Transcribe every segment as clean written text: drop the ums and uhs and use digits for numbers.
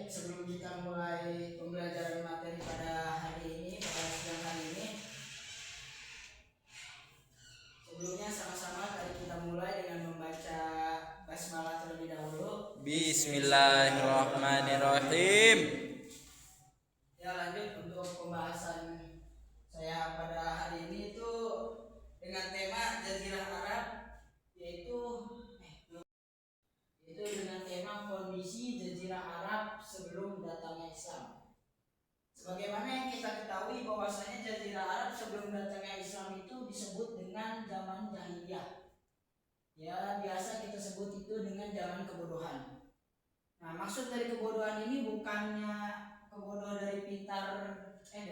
sebelum kita mulai pembelajaran materi pada hari ini, pada siang hari ini, sebelumnya sama-sama mari kita mulai dengan membaca basmalah terlebih dahulu. Bismillahirrahmanirrahim. Ya, lanjut untuk pembahasan saya pada hari ini itu dengan tema Jazirah Arab, yaitu dengan tema kondisi Jazirah Arab sebelum datangnya Islam. Sebagaimana yang kita ketahui bahwasanya Jazirah Arab sebelum datangnya Islam itu disebut dengan zaman jahiliyah. Ya, biasa kita sebut itu dengan zaman kebodohan. Nah, maksud dari kebodohan ini bukannya kebodohan dari pintar sih.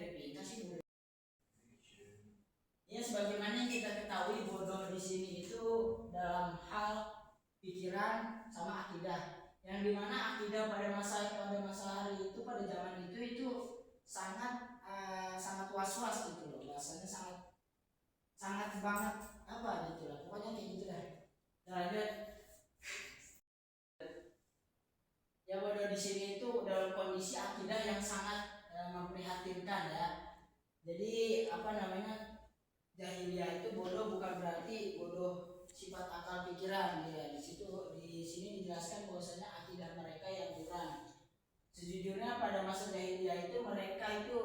Ya, sebagaimana yang kita ketahui bodoh di sini itu dalam hal pikiran sama akidah. Yang dimana akidah pada masa hari itu, pada zaman itu sangat was-was gitu loh. Bahasanya sangat banget apa gitu lah. Pokoknya kayak gitu dah. Nah, ya bodoh di sini itu dalam kondisi akidah yang sangat memprihatinkan ya. Jadi jahiliyah itu bodoh bukan berarti bodoh sifat akal pikiran ya. Di sini dijelaskan bahwasanya akidah mereka yang kurang. Sejujurnya pada masa jahiliyah itu mereka itu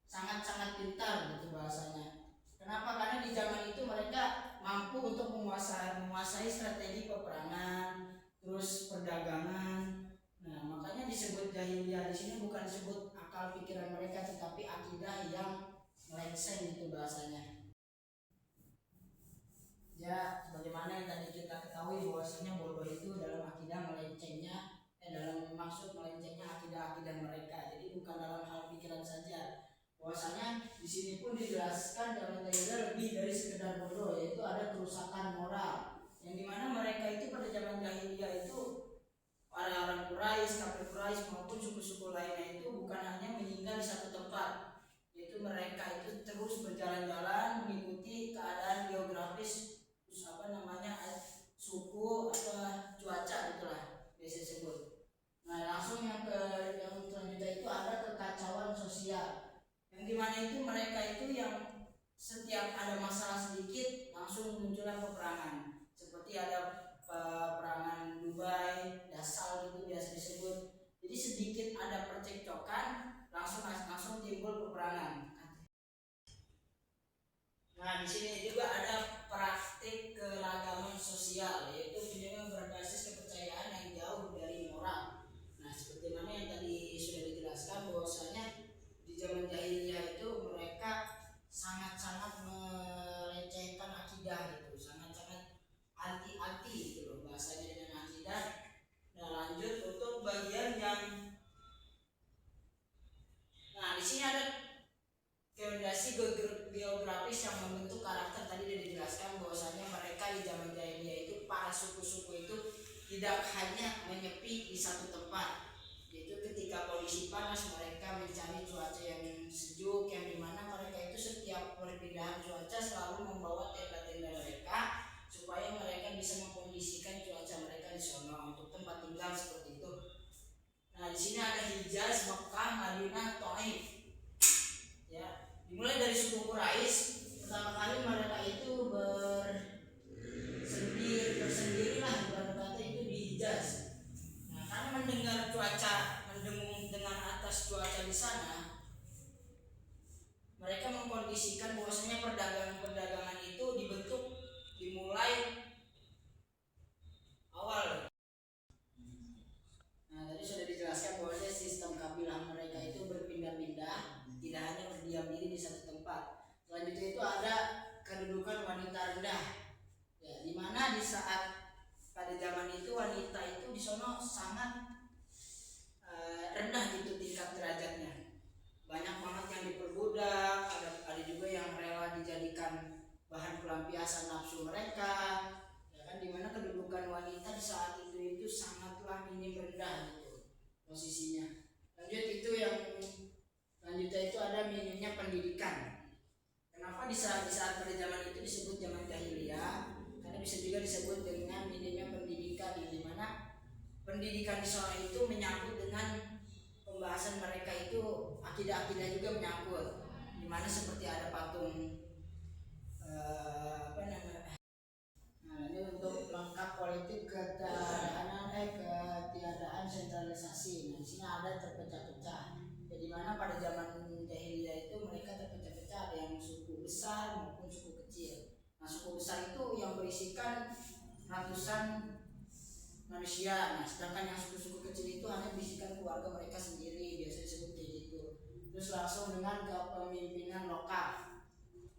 sangat pintar gitu bahasanya. Kenapa? Karena di zaman itu mereka mampu untuk menguasai strategi peperangan, terus perdagangan. Nah, makanya disebut jahiliyah di sini bukan disebut akal pikiran mereka, tetapi akidah yang melenceng itu bahasanya. Ya, sebagaimana yang tadi kita ketahui bahwasanya bodoh itu dalam akidah melencengnya, dalam maksud melencengnya akidah mereka. Jadi bukan dalam hal pikiran saja. Bahwasanya di sini pun dijelaskan dalam jahiliyah lebih dari sekedar bodoh, yaitu ada kerusakan moral. Yang dimana mereka itu pada zaman jahiliyah itu orang-orang Quraisy, kafir Quraisy maupun suku-suku lainnya itu bukan hanya meninggal di satu tempat, yaitu mereka itu terus berjalan-jalan mengikuti keadaan geografis suku atau cuaca gitulah biasa disebut. Nah, langsung yang selanjutnya itu ada kekacauan sosial, yang dimana itu mereka itu yang setiap ada masalah sedikit langsung munculnya peperangan, seperti ada peperangan Dubai, Dasal gitu biasa disebut. Jadi sedikit ada percekcokan langsung timbul peperangan. Nah, di sini juga ada praktik keragaman sosial, yaitu dengan berbasis kepercayaan yang jauh dari moral. Nah, seperti mana yang tadi sudah dijelaskan bahwasanya di zaman jahiliyah itu mereka sangat melecehkan akidah gitu, sangat anti gitu loh bahasanya dengan akidah. Nah, lanjut untuk bagian yang di sini ada fondasi geografis yang membentuk karakter. Tadi sudah dijelaskan bahwasanya mereka di zaman jahiliyah itu para suku-suku itu tidak hanya menyepi di satu tempat, yaitu ketika kondisi panas mereka mencari cuaca yang sejuk, yang dimana mereka itu setiap perpindahan cuaca selalu membawa tenda-tenda mereka supaya mereka bisa mengkondisikan cuaca mereka di sana untuk tempat tinggal seperti itu. Nah, di sini ada Hijaz, Mekah, Madinah, Thaif. Ya, dimulai dari suku Quraisy. Pertama kali mereka itu bersendirilah berkata itu di Hijaz. Nah, karena mendengar mendengung dengan atas cuaca di sana, mereka mengkondisikan bahwasanya perdagangan itu dimulai awal. Nah, tadi sudah dijelaskan bahwasanya sistem kabilah mereka itu berpindah-pindah, tidak hanya berdiam diri di satu tempat. Selanjutnya itu ada kedudukan wanita rendah, ya, dimana di saat pada zaman itu wanita itu di sono sangat rendah gitu tingkat derajatnya. Banyak banget yang diperbudak, ada juga yang rela dijadikan bahan pelampiasan nafsu mereka, ya kan, dimana kedudukan wanita di saat itu sangatlah minim, rendah gitu posisinya. Lanjutnya itu ada minimnya pendidikan. Kenapa di saat pada zaman itu disebut zaman jahiliyah? Karena bisa juga disebut dengan minimnya pendidikan, di mana pendidikan di sana itu menyangkut dengan besar itu yang berisikan ratusan manusia. Nah, sedangkan yang suku-suku kecil itu hanya berisikan keluarga mereka sendiri, biasa disebut kayak gitu. Terus langsung dengan kepemimpinan lokal.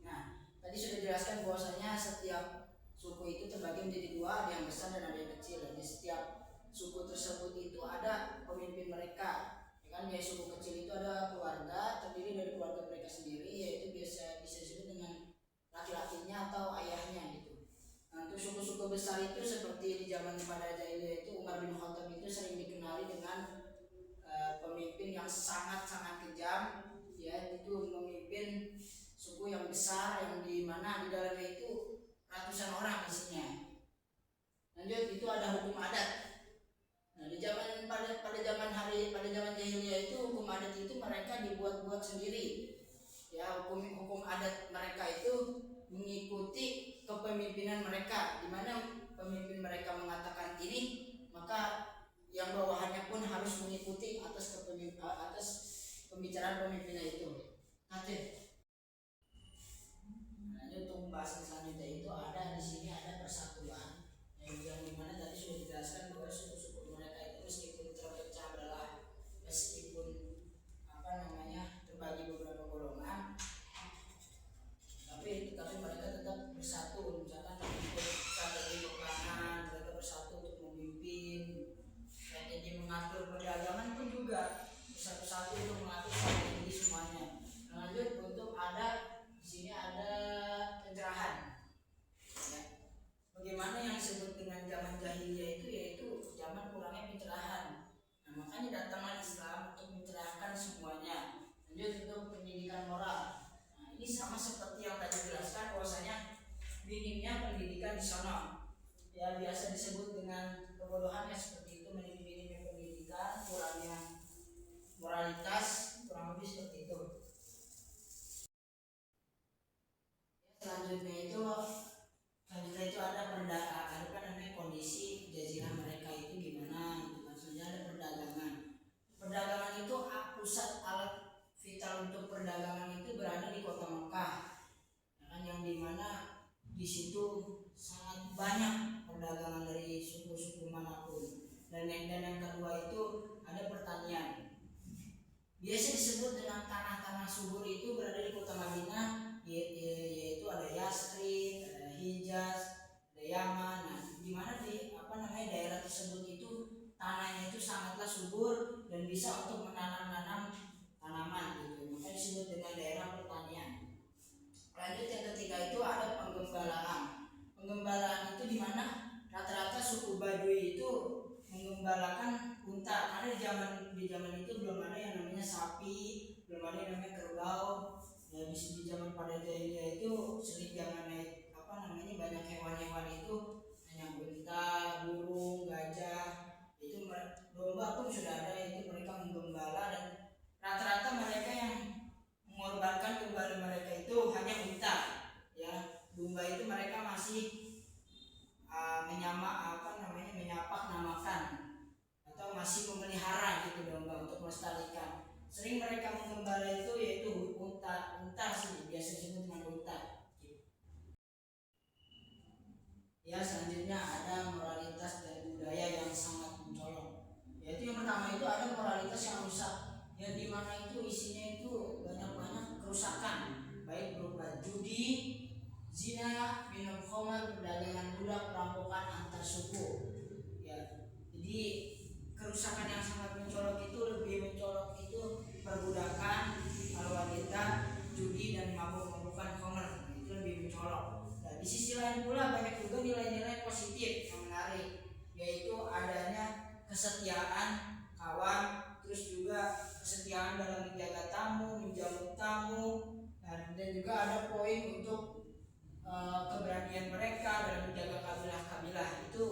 Nah, tadi sudah dijelaskan bahwasanya setiap suku itu terbagi menjadi dua, ada yang besar dan ada yang kecil. Di setiap suku tersebut itu ada pemimpin mereka. Ya kan, ya, suku kecil itu ada keluarga, terdiri dari keluarga mereka sendiri, yaitu bisa disebut dengan laki-lakinya atau ayahnya gitu. Nah, untuk suku-suku besar itu seperti di zaman pada jahiliyah itu Umar bin Khattab itu sering dikenali dengan pemimpin yang sangat-sangat kejam, ya, itu memimpin suku yang besar yang di mana di dalamnya itu ratusan orang isinya. Lanjut, itu ada hukum adat. Nah, di zaman pada zaman jahiliyah itu hukum adat itu mereka dibuat-buat sendiri. Ya, hukum adat mereka itu mengikuti kepemimpinan mereka, di mana pemimpin mereka mengatakan ini, maka yang bawahannya pun harus mengikuti atas pembicaraan pemimpinnya itu. Lanjut, untuk pembahasan selanjutnya itu ada di sini ada persatuan yang dimana tadi sudah dijelaskan bahwa suku-suku mereka itu meskipun terpecah belah, meskipun terbagi beberapa golongan, tapi mereka tetap bersatu. Misalkan untuk strategi peperangan mereka bersatu untuk memimpin, strategi mengatur perdagangan pun juga bersatu-satu untuk mengatur strategi semuanya. Lanjut, untuk ada di sini ada pencerahan. Ya. Bagaimana yang disebut dengan zaman jahiliyah itu, yaitu zaman kurangnya pencerahan. Nah, makanya datanglah Islam untuk mencerahkan semuanya. Lanjut, untuk pendidikan moral. Nah, ini sama seperti yang tadi dijelaskan bahwasanya minimnya pendidikan di sana. Ya, biasa disebut dengan kebodohan, ya, seperti itu, minimnya pendidikan, kurangnya moralitas, kurang lebih seperti itu. Selanjutnya itu ada kondisi jazirah mereka itu gimana gitu. Maksudnya ada perdagangan. Perdagangan itu pusat alat vital untuk perdagangan itu berada di kota Mekah. Yang dimana di situ sangat banyak perdagangan dari suku-suku manapun. Dan yang kedua itu ada pertanian. Biasa disebut dengan tanah-tanah subur itu berada di kota Madinah, yaitu ada Yasrib, ada Hijaz, ada Yaman. Nah, di mana daerah tersebut itu tanahnya itu sangatlah subur dan bisa untuk menanam tanaman gitu. Maka disebut dengan daerah pertanian. Lanjut, yang ketiga itu ada penggembalaan. Penggembalaan itu di mana rata-rata suku Baduy itu menggembalakan unta, karena di zaman itu belum ada yang namanya sapi, belum ada yang namanya kerbau. Ya, di zaman pada jahiliyah itu sering banyak hewan-hewan itu, hanya unta, burung, gajah, itu domba pun sudah ada, itu mereka menggembala. Dan rata-rata mereka yang mengorbankan gembala mereka itu hanya unta, ya. Domba itu mereka masih menyapak namakan atau masih memelihara gitu domba untuk melestarikan. Sering mereka menggembala itu yaitu unta sih, biasa disebut dengan unta. Ya, selanjutnya ada moralitas dan budaya yang sangat mencolok. Yaitu yang pertama itu ada moralitas yang rusak, yang dimana itu isinya itu banyak kerusakan, baik berupa judi, zina, minum khamar, perdagangan budak, perampokan antar suku. Ya, jadi kerusakan yang sangat mencolok itu, lebih mencolok itu perbudakan, wanita, judi, dan mabuk-mabukan khamar, itu lebih mencolok. Nah, di sisi lain pula banyak juga nilai-nilai positif yang menarik, yaitu adanya kesetiaan kawan, terus juga kesetiaan dalam menjaga tamu, menjamu tamu, dan juga ada poin untuk keberanian mereka dalam menjaga kabilah-kabilah. Itu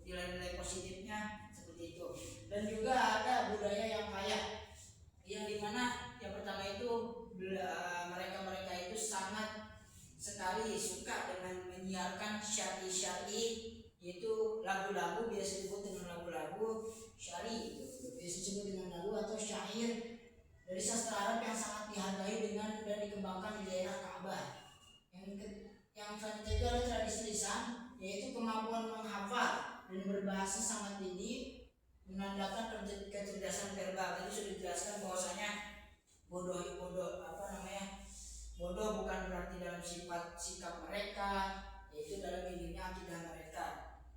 nilai-nilai positifnya seperti itu. Dan juga ada budaya yang kaya, yang dimana yang pertama itu mereka itu sangat sekali suka dengan menyiarkan syari, yaitu lagu-lagu, biasa disebut dengan lagu-lagu syari, biasa disebut dengan lagu atau syair dari sastra Arab yang sangat dihargai dan dikembangkan di daerah Ka'bah. Yang selanjutnya itu ada tradisi dan berbahasa sangat tinggi, menandakan kecerdasan verbal. Tadi sudah dijelaskan bahwasanya bodoh bukan berarti dalam sifat sikap mereka, yaitu dalam hidupnya akidah mereka.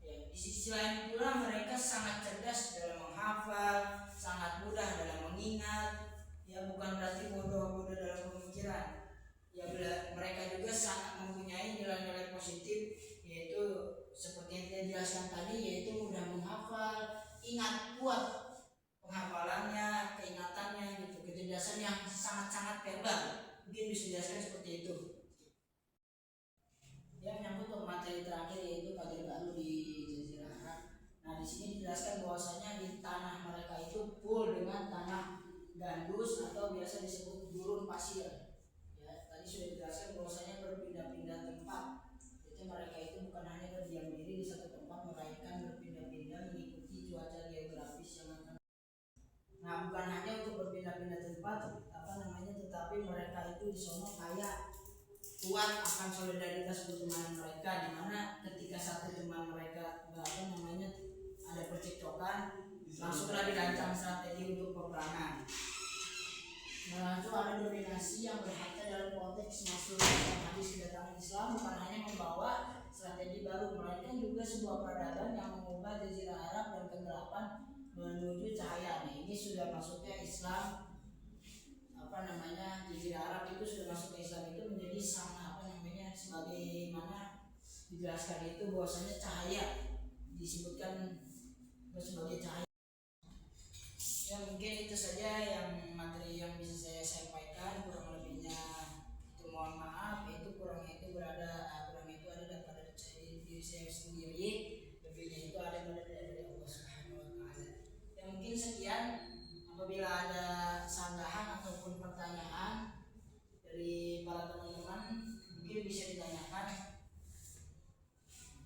Ya, di sisi lain pula mereka sangat cerdas dalam menghafal, sangat mudah dalam mengingat. Ya, bukan berarti bodoh dalam pemikiran. Ya, mereka juga sangat mempunyai nilai-nilai positif, yaitu seperti yang saya jelaskan tadi, yaitu mudah menghafal, ingat kuat penghafalannya, keingatannya gitu, kecerdasan yang sangat-sangat verbal. Mungkin bisa dijelaskan seperti itu. Yang menyangkut ke materi terakhir, yaitu pagar baru di Jazirah Arab. Nah, di sini dijelaskan bahwasanya di tanah mereka itu full dengan tanah gandus atau biasa disebut gurun pasir. Ya, tadi sudah dijelaskan bahwasanya berpindah-pindah tempat. Jadi mereka itu bukan hanya berdiam diri di satu tempat, melainkan berpindah-pindah mengikuti cuaca geografis yang akan. Nah, bukan hanya untuk berpindah-pindah tempat, tetapi mereka itu di sono kayak kuat akan solidaritas pertemanan mereka, di mana ketika satu teman mereka ada percekcokan, langsunglah dirancang strategi untuk peperangan. Nah, itu ada dominasi yang berharga dalam konteks masuk dalam hadis kedatangan Islam, bukan hanya membawa strategi baru, melainkan juga sebuah peradaban yang mengubah Jazirah Arab dan kegelapan menuju cahaya. Nah, ini sudah masuknya Islam, Jazirah Arab itu sudah masuk ke Islam itu menjadi sebagaimana dijelaskan itu bahwasanya cahaya disebutkan sebagai cahaya. Ya, mungkin itu saja yang materi yang bisa saya sampaikan, kurang lebihnya itu mohon maaf. Kurang itu ada pada diri saya sendiri, lebihnya itu ada dari Allah Subhanahu wa taala. Ya, mungkin sekian. Apabila ada sanggahan ataupun pertanyaan dari para teman-teman, mungkin bisa ditanyakan.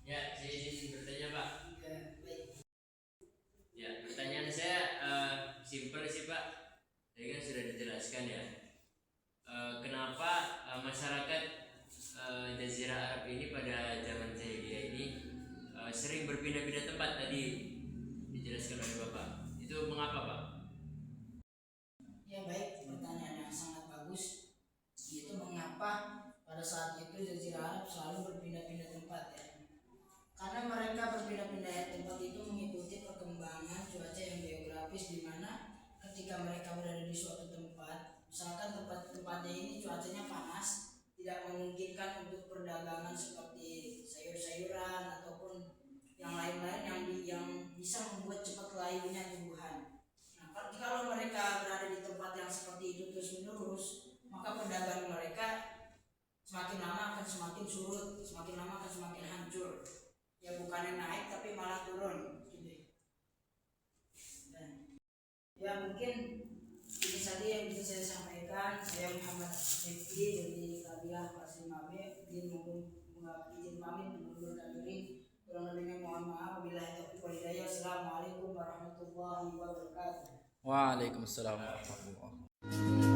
Ya, saya izin bertanya, Pak. Ya, baik. Ya, pertanyaan saya simpel sih, Pak. Tadi kan sudah dijelaskan ya. Kenapa masyarakat Jazirah Arab ini pada zaman jahiliyah ini sering berpindah-pindah tempat, tadi dijelaskan oleh Bapak. Itu mengapa, Pak? Ya, baik, pertanyaan yang sangat bagus. Itu mengapa pada saat itu Jazirah Arab selalu berpindah-pindah tempat ya? Karena mereka berpindah-pindah tempat itu mengikuti perkembangan cuaca yang geografis, di mana ketika mereka berada di suatu tempat, misalkan tempatnya ini cuacanya panas, tidak memungkinkan untuk perdagangan seperti sayur-sayuran ataupun yang lain-lain yang bisa membuat cepat layunya tumbuhan. Nah, kalau mereka berada di tempat yang seperti itu terus-menerus, maka perdagangan mereka semakin lama akan semakin surut, semakin lama akan semakin hancur. Ya, bukannya naik tapi malah turun. Ya, mungkin ini saja yang bisa saya sampaikan. Saya Muhammad Rifki dari Kabilah Pasir Mabe, izin pamit mengundurkan diri. Kurang lebihnya mohon maaf. Wabillahi taufiq wal hidayah. Assalamualaikum warahmatullahi wabarakatuh. Waalaikumsalam warahmatullahi wabarakatuh.